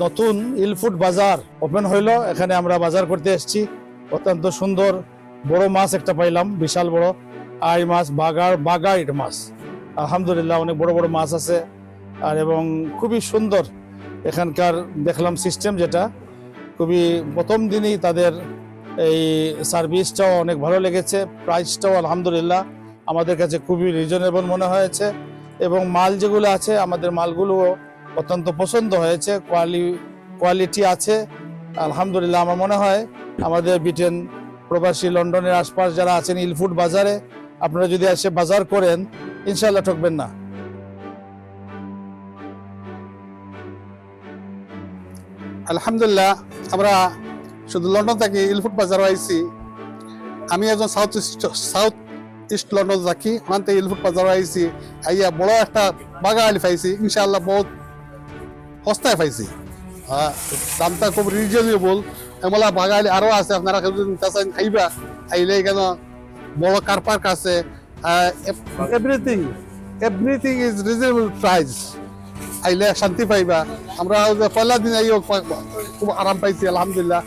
নতুন ইলফুড বাজার ওপেন হইল, এখানে আমরা বাজার করতে এসেছি। অত্যন্ত সুন্দর বড় মাছ একটা পাইলাম, বিশাল বড় আই মাছ, বাগাইট মাছ। আলহামদুলিল্লাহ অনেক বড় বড় মাছ আছে আর এবং খুবই সুন্দর এখানকার দেখলাম সিস্টেম, যেটা খুবই প্রথম দিনই তাদের এই সার্ভিসটাও অনেক ভালো লেগেছে। প্রাইসটাও আলহামদুলিল্লাহ আমাদের কাছে খুবই রিজনেবল মনে হয়েছে এবং মাল যেগুলো আছে আমাদের মালগুলো অত্যন্ত পছন্দ হয়েছে, কোয়ালিটি আছে আলহামদুলিল্লাহ। আমার মনে হয় আমাদের ব্রিটেন প্রবাসী লন্ডনের আশপাশ যারা আছেন ইলফুড বাজারে আপনারা যদি এসে বাজার করেন ইনশাল্লাহ ঠকবেন না। আলহামদুলিল্লাহ আমরা শুধু লন্ডন থেকে ইলফুড বাজার আইছি। আমি একজন সাউথ ইস্ট লন্ডন থাকি, ওখান থেকে ইলফুড বাজার আইছি। আইয়া বড় একটা বাগা আলি পাইছি, ইনশাআল্লাহ বহুত সস্তায় পাইছি। দামটা খুব রিজনেবল। এমলা বাগা আলি আরো আছে, আপনারা খাইবা আইলে এখানে বড় কার পার্ক আছে। Everything is reasonable price. আইলে শান্তি পাইবা। আমরা পয়লা দিন আইও খুব আরাম পাইছি আলহামদুলিল্লাহ।